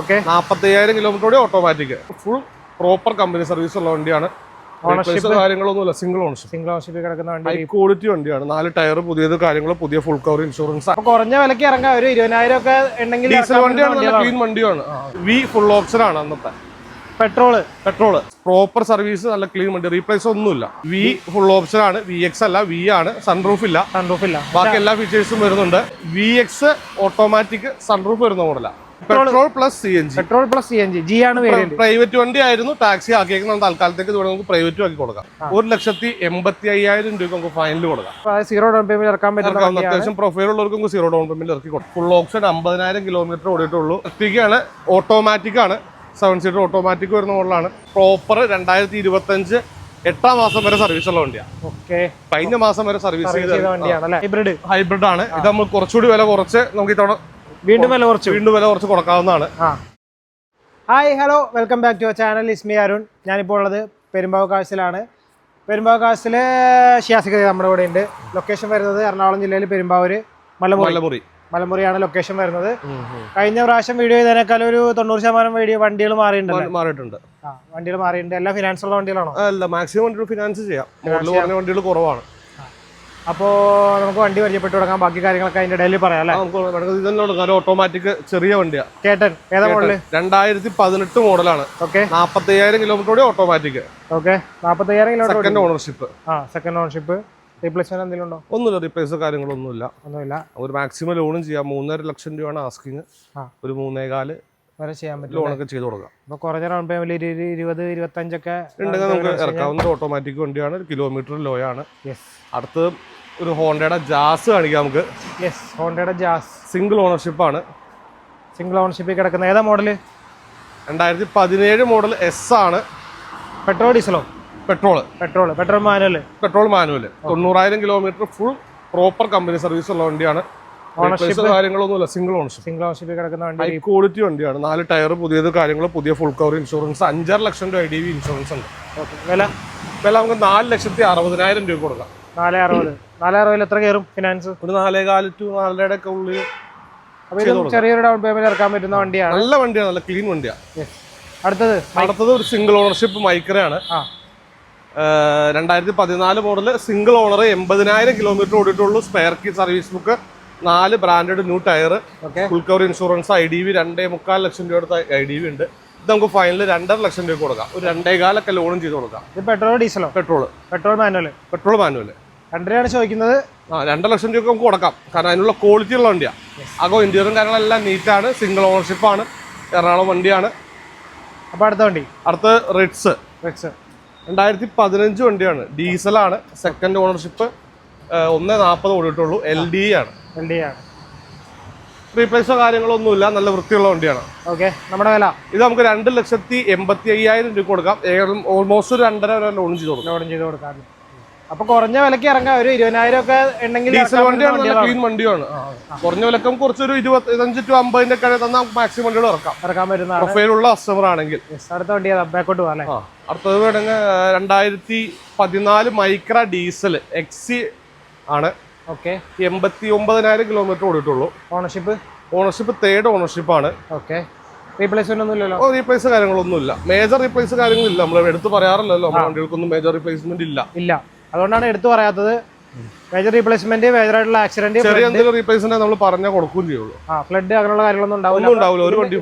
Okay 45,000 കിലോമീറ്ററോടെ automatic full proper company service ഉള്ള വണ്ടിയാണ്. കാര്യങ്ങളൊന്നുമില്ല, സിംഗിൾ ഓണർഷിപ്പ് കിടക്കുന്ന വണ്ടി, ഹൈ ക്വാളിറ്റി വണ്ടിയാണ്. 4 ടയർ പുതിയത്, കാര്യങ്ങൾ പുതിയ ഫുൾ കവർ ഇൻഷുറൻസ്. കുറഞ്ഞ വിലക്ക് ഇറങ്ങാം. ഒരു 20,000 ഒക്കെ ഉണ്ടെങ്കിൽ ഡീസൽ വണ്ടിയാണ്, നല്ല ക്ലീൻ വണ്ടിയാണ്. വി ഫുൾ ഓപ്ഷൻ ആണ്. അന്നത്തെ പെട്രോള് പ്രോപ്പർ സർവീസ്, നല്ല ക്ലീൻ വണ്ടി, റീപ്ലേസ് ഒന്നുമില്ല. വി ഫുൾ ഓപ്ഷൻ ആണ്. VX അല്ല, വി ആണ്. സൺറൂഫ് ഇല്ല. ബാക്കി എല്ലാ ഫീച്ചേഴ്സും വരുന്നുണ്ട്. VX ഓട്ടോമാറ്റിക് സൺറൂഫ് വരുന്ന മോഡലാണ്. പെട്രോൾ പ്ലസ് CNG ജി ആണ്. പ്രൈവറ്റ് വണ്ടി ആയിരുന്നു, ടാക്സി ആക്കിയേക്കുന്ന തൽക്കാലത്തേക്ക് നമുക്ക് പ്രൈവറ്റും ആക്കി കൊടുക്കാം. 1,85,000 രൂപ നമുക്ക് ഫൈനൽ കൊടുക്കാം. സീറോ ഡൗൺ പേയ്മെന്റ് ഇറക്കാൻ പറ്റും. അത്യാവശ്യം പ്രൊഫൈൽ ഉള്ളവർക്ക് സീറോ ഡൗൺ പേയ്മെന്റ് ഇറക്കി കൊടുക്കും. ഫുൾ ഓപ്ഷൻ 50,000 കിലോമീറ്റർ ഓടിയിട്ടുള്ളൂ. ആണ്, ഓട്ടോമാറ്റിക് ആണ്. 7 സീറ്റർ ഓട്ടോമാറ്റിക് വരുന്ന മോഡലാണ്. പ്രോപ്പർ 2025 8 മാസം വരെ സർവീസ് ഉള്ള വണ്ടിയാണ്. കഴിഞ്ഞ മാസം വരെ സർവീസ് ചെയ്ത വണ്ടിയാണ്. ഹൈബ്രിഡ് ആണ്. ഇത് നമ്മൾ കുറച്ചുകൂടി വില കുറച്ച് നമുക്ക് ഇത്തവണ വീണ്ടും വില കുറച്ച് കൊടുക്കാവുന്നതാണ്. Hi, hello, welcome back to our channel. Is me Arun. ഞാനിപ്പോൾ ഉള്ളത് പെരുമ്പാവൂർ കാഴ്ചയിലാണ്. പെരുമ്പാവൂർ കാഴ്ചയില് ഷിയാസിക നമ്മുടെ കൂടെ ഉണ്ട്. ലൊക്കേഷൻ വരുന്നത് എറണാകുളം ജില്ലയിൽ പെരുമ്പാവൂർ മലമുറിയാണ് ലൊക്കേഷൻ വരുന്നത്. കഴിഞ്ഞ പ്രാവശ്യം വീഡിയോ ചെയ്തതിനേക്കാൾ ഒരു 90% വണ്ടികൾ മാറിയിട്ടുണ്ട്. വണ്ടികൾ മാറിയിട്ടുണ്ട്. എല്ലാം ഫിനാൻസ് ഉള്ള വണ്ടികളാണോ? അല്ല, മാക്സിമം ഫിനാൻസ് ചെയ്യാം. വണ്ടികൾ കുറവാണ്. അപ്പോൾ നമുക്ക് വണ്ടി പരിചയപ്പെട്ട് കൊടുക്കാം. ബാക്കി കാര്യങ്ങളൊക്കെ അതിന്റെ ഇടയിൽ പറയാം അല്ലേ? ഓട്ടോമാറ്റിക് ചെറിയ വണ്ടിയാണ്. കേട്ടൻ ഏതാ മോഡല്? 2018 മോഡലാണ്. 45,000 കിലോമീറ്ററോടെ automatic. 45,000 kilometre. Second ownership. Replacement എന്തെങ്കിലും ഉണ്ടോ? ഒന്നുമില്ല, റീപ്ലേസ് കാര്യങ്ങളൊന്നുമില്ല. ഒരു മാക്സിമം ലോണും ചെയ്യാം. 3.5 ലക്ഷം രൂപയാണ് ആസ്കിങ്. ഒരു 3.4 വരെ ചെയ്യാൻ പറ്റും. ലോണൊക്കെ ചെയ്ത് കൊടുക്കാം. അപ്പൊ കുറഞ്ഞ ഡൗൺ പേയ്മെന്റ് 20-25 ഒക്കെ ഉണ്ടെങ്കിൽ നമുക്ക് ഇറക്കാവുന്ന ഓട്ടോമാറ്റിക് വണ്ടിയാണ്. കിലോമീറ്റർ ലോ ആണ്. അടുത്ത് ഒരു ഹോണ്ടയുടെ ജാസ് കാണിക്കാം നമുക്ക്. ഹോണ്ടയുടെ ജാസ് സിംഗിൾ ഓണർഷിപ്പ് ആണ്. സിംഗിൾ ഓണർഷിപ്പിൽ കിടക്കുന്ന ഏതാ മോഡല്? 2017 മോഡൽ S ആണ്. പെട്രോൾ ഡീസലോ? Petrol manual. 90,000 kilometre full proper company service ഉള്ള വണ്ടിയാണ്. കാര്യങ്ങളൊന്നുമില്ല, സിംഗിൾ ഓണർഷിപ്പിൽ കിടക്കുന്ന വണ്ടി, ഹൈ ക്വാളിറ്റി വണ്ടിയാണ്. 4 ടയർ പുതിയത്, കാര്യങ്ങൾ പുതിയ ഫുൾ കവർ ഇൻഷുറൻസ്. 5.5 ലക്ഷം രൂപ IDV ഇൻഷുറൻസ് ഉണ്ട്. വില നമുക്ക് 4,60,000 രൂപ കൊടുക്കാം. 4,60,000 എത്ര കയറും ഫിനാൻസ്? ഒരു 4.4 to 4.5 ഒക്കെ ഉള്ളിൽ ചെറിയൊരു ഡൗൺ പേയ്മെന്റ് ഇറക്കാൻ പറ്റുന്ന വണ്ടിയാണ്. നല്ല വണ്ടിയാണ്, നല്ല ക്ലീൻ വണ്ടിയാണ്. അടുത്തത് ഒരു സിംഗിൾ ഓണർഷിപ്പ് മൈക്രയാണ്. 2014 മോഡല്, സിംഗിൾ ഓണർ, 80,000 കിലോമീറ്റർ ഓടിയിട്ടുള്ളൂ. Spare key, service book, 4 branded new tyre, full cover insurance, IDV 2.25 lakh രൂപയുടെ IDV ഉണ്ട്. ഇത് നമുക്ക് ഫൈനൽ 2.5 ലക്ഷം രൂപ കൊടുക്കാം. ഒരു 2.25 ഒക്കെ ലോണും ചെയ്ത് കൊടുക്കാം. ഇത് പെട്രോൾ ഡീസലോ? Petrol manual. 2.5 ചോദിക്കുന്നത്. 2 ലക്ഷം രൂപ നമുക്ക് കൊടുക്കാം. കാരണം അതിനുള്ള ക്വാളിറ്റി ഉള്ള വണ്ടിയാണ്. അകോ ഇന്റീരിയറും കാര്യങ്ങളെല്ലാം നീറ്റാണ്. സിംഗിൾ ഓണർഷിപ്പ് ആണ്. എറണാകുളം വണ്ടിയാണ്. അപ്പൊ അടുത്ത റിറ്റ്സ് 2015 വണ്ടിയാണ്. ഡീസലാണ്. Second ownership. 1.40 ഓടിയിട്ടുള്ളൂ. LD ആണ്. റീപ്ലേസോ കാര്യങ്ങളൊന്നുമില്ല. നല്ല വൃത്തിയുള്ള വണ്ടിയാണ്. നമ്മുടെ വില ഇത് നമുക്ക് 2,85,000 രൂപ കൊടുക്കാം. ഓൾമോസ്റ്റ് ഒരു 2.5 വരെ ലോൺ ചെയ്ത് കൊടുക്കാം. അപ്പൊ കുറഞ്ഞ വിലക്ക് ഇറങ്ങാം. ഒരു 20,000 ഒക്കെ ഉണ്ടെങ്കിൽ ഡീസൽ വണ്ടിയാണ്, നല്ല ക്ലീൻ വണ്ടിയാണ്. കുറഞ്ഞ വിലക്കും കുറച്ചൊരു 25 to 50 ഒക്കെ തന്നാൽ മാക്സിമം വണ്ടികൾ ഇറക്കാൻ പറ്റുന്ന പ്രൊഫൈലുള്ള കസ്റ്റമർ ആണെങ്കിൽ. അടുത്ത വണ്ടി ബാക്കോട്ട് പോകാം. അടുത്തത് വേണമെങ്കിൽ 2014 മൈക്ര ഡീസൽ XC ആണ്. 89,000 കിലോമീറ്റർ ഓടിയിട്ടുള്ളൂ. ഓണർഷിപ്പ് തേർഡ് ഓണർഷിപ്പ് ആണ്. റീപ്ലേസ്മെന്റ് ഒന്നുമില്ലല്ലോ? റീപ്ലേസ് കാര്യങ്ങളൊന്നുമില്ല. മേജർ റീപ്ലേസ് കാര്യങ്ങളില്ല. നമ്മൾ എടുത്ത് പറയാറില്ലല്ലോ, നമ്മുടെ വണ്ടികൾക്കൊന്നും മേജർ റീപ്ലേസ്മെന്റ് ഇല്ല. അതുകൊണ്ടാണ് എടുത്തു പറയാത്തത്. മേജർ റീപ്ലേസ്മെന്റ്, മേജർ ആയിട്ടുള്ള ആക്സിഡന്റ്, ചെറിയ എന്തെങ്കിലും റീപ്ലേസ്മെന്റ് നമ്മൾ പറഞ്ഞാൽ കൊടുക്കുകയും ചെയ്യുള്ളൂ. ഫ്ലഡ് അങ്ങനെയുള്ള കാര്യങ്ങളൊന്നും ഉണ്ടാവില്ല. ഒരു വണ്ടി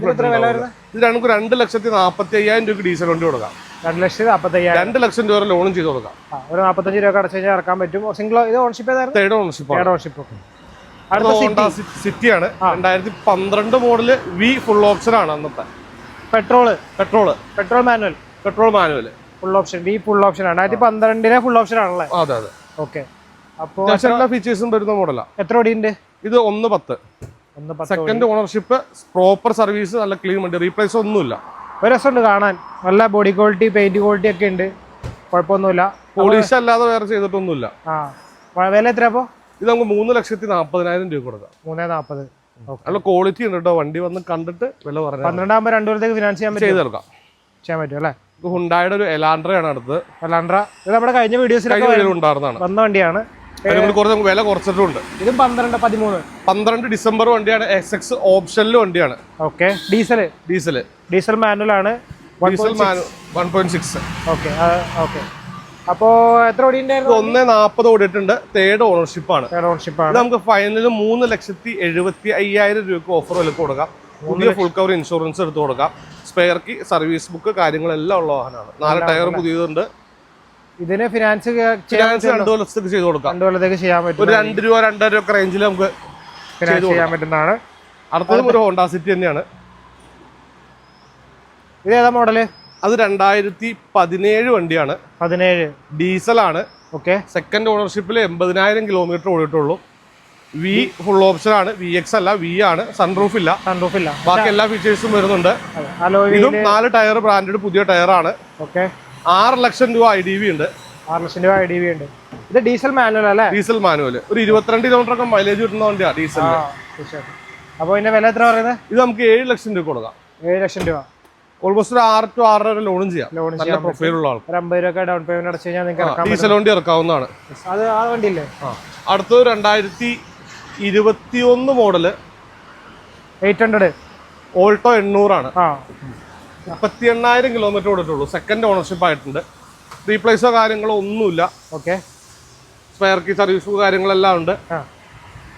ഇത് നമുക്ക് 2,45,000 രൂപ ഡീസൽ വണ്ടി കൊടുക്കാം. 2,45,000. 2 ലക്ഷം രൂപ ലോണും ചെയ്ത് കൊടുക്കാം. ഒരു 45 രൂപ അടച്ചു കഴിഞ്ഞാൽ ഇറക്കാൻ പറ്റും. സിംഗിൾ ഇത് ഓണർഷിപ്പ് തേർഡ് ഓണർഷിപ്പ്. അടുത്ത സിറ്റിയാണ്. 2012 മോഡല്. വി ഫുൾ ഓപ്ഷൻ ആണ്. അന്നത്തെ petrol manual full option. V full option ആണ്. 2012 ഫുൾ ഓപ്ഷൻ ആണല്ലേ? അതെ. അപ്പൊ എല്ലാ ഫീച്ചേഴ്സും വരുന്ന മോഡലാണ്. എത്ര ഓടിയുണ്ട് ഇത്? 1.10. സെക്കൻഡ് ഓണർഷിപ്പ്, പ്രോപ്പർ സർവീസ്, നല്ല ക്ലീൻ വണ്ടി, റീപ്ലേസ് ഒന്നുമില്ല. ഒരു രസമുണ്ട് കാണാൻ. നല്ല ബോഡി ക്വാളിറ്റി, പെയിന്റ് ക്വാളിറ്റി ഒക്കെ ഉണ്ട്. കുഴപ്പമൊന്നുമില്ല. പോളിഷ് അല്ലാതെ വേറെ ചെയ്തിട്ടൊന്നുമില്ല. വില എത്ര? അപ്പൊ ഇത് നമുക്ക് 3,40,000 രൂപ കൊടുക്കാം. 3.40. നല്ല ക്വാളിറ്റി ഉണ്ട് കേട്ടോ. വണ്ടി വന്ന് കണ്ടിട്ട് വില പറഞ്ഞു. 12 ആകുമ്പോൾ 2 കൊല്ലത്തേക്ക് ഫിനാൻസ് ചെയ്യാൻ പറ്റും അല്ലേ? ഹുണ്ടായുടെ ഒരു എലാൻഡ്ര ആണ് അടുത്ത്. ഇത് നമ്മുടെ കഴിഞ്ഞ വീഡിയോസിലൊക്കെ ഉണ്ടായിരുന്നതാണ്. വന്ന വണ്ടിയാണ്. അതിന് കുറച്ച് നമുക്ക് വില കുറച്ചിട്ടുണ്ട്. ഇതും 12 ഡിസംബർ വണ്ടിയാണ്. SX ഓപ്ഷനിൽ വണ്ടിയാണ്. ഓക്കെ. ഡീസൽ മാനുവൽ ആണ്. 1.6. ഓക്കെ. അപ്പോ എത്ര ഓടിയുണ്ട്? 140 ഓടിയിട്ടുണ്ട്. തേർഡ് ഓണർഷിപ്പ് ആണ്. ഇത് നമുക്ക് ഫൈനൽ 3,70,75,000 രൂപയ്ക്ക് ഓഫർ വില കൊടുക്കാം. പുതിയ ഫുൾ കവർ ഇൻഷുറൻസ് എടുത്ത് കൊടുക്കാം. സ്പെയർ കീ, സർവീസ് ബുക്ക് കാര്യങ്ങളെല്ലാം ഉള്ള വാഹനമാണ്. 4 ടയർ പുതിയതുണ്ട്. ഇതിന് ഫിനാൻസ് 2 ലക്ഷത്തേക്ക് ചെയ്ത് കൊടുക്കാം. 2 കൊല്ലത്തേക്ക് ചെയ്യാൻ പറ്റും. ഒരു 2 രൂപ 2.5 രൂപ റേഞ്ചിൽ നമുക്ക് ചെയ്യാൻ പറ്റുന്നതാണ്. അടുത്തതും ഒരു ഹോണ്ട സിറ്റി തന്നെയാണ്. ഇത് ഏതാ മോഡല്? അത് 2017 വണ്ടിയാണ്. 17 ഡീസലാണ്. ഓക്കെ. സെക്കൻഡ് ഓണർഷിപ്പിൽ 80,000 കിലോമീറ്റർ ഓടിയിട്ടുള്ളൂ. വി ഫുൾ ഓപ്ഷൻ ആണ്. VX അല്ല, V ആണ്. സൺറൂഫ് ഇല്ല. ബാക്കി എല്ലാ ഫീച്ചേഴ്സും വരുന്നുണ്ട്. ഇതും 4 ടയർ ബ്രാൻഡഡ് പുതിയ ടയറാണ്. ഓക്കെ. 6 ലക്ഷം രൂപ IDV ഉണ്ട്. 6 ലക്ഷം രൂപ IDV ഉണ്ട്. ഇത് ഡീസൽ മാനുവൽ അല്ലേ? Diesel manual. ഒരു 22 കിലോമീറ്റർ ഒക്കെ മൈലേജ് കിട്ടുന്ന വണ്ടിയാണ് ഡീസൽ. അപ്പോൾ ഇതിന്റെ വില എത്ര പറയുന്നത്? ഇത് നമുക്ക് 7 ലക്ഷം രൂപ കൊടുക്കാം. 7 ലക്ഷം രൂപ. ഓൾമോസ്റ്റ് ഒരു 6 to 6.5 വരെ ലോണും ചെയ്യാം. നല്ല പ്രൊഫൈലുള്ള ആൾ. 50 രൂപ ഡൗൺ പേയ്മെന്റ് അടച്ചു കഴിഞ്ഞാൽ നിങ്ങൾക്ക് ഡീസൽ വണ്ടി ഇറക്കാവുന്നതാണ്. അത് ആ വണ്ടിയില്ലേ? അടുത്തത് 2021 മോഡല് 800 ഓൾട്ടോ 800 ആണ്. 38,000 കിലോമീറ്റർ ഓടിയിട്ടുള്ളൂ. സെക്കൻഡ് ഓണർഷിപ്പ് ആയിട്ടുണ്ട്. റീപ്ലേസോ കാര്യങ്ങളോ ഒന്നുമില്ല. ഓക്കെ. സ്പെയർ കീ, സർവീസ് കാര്യങ്ങളെല്ലാം ഉണ്ട്.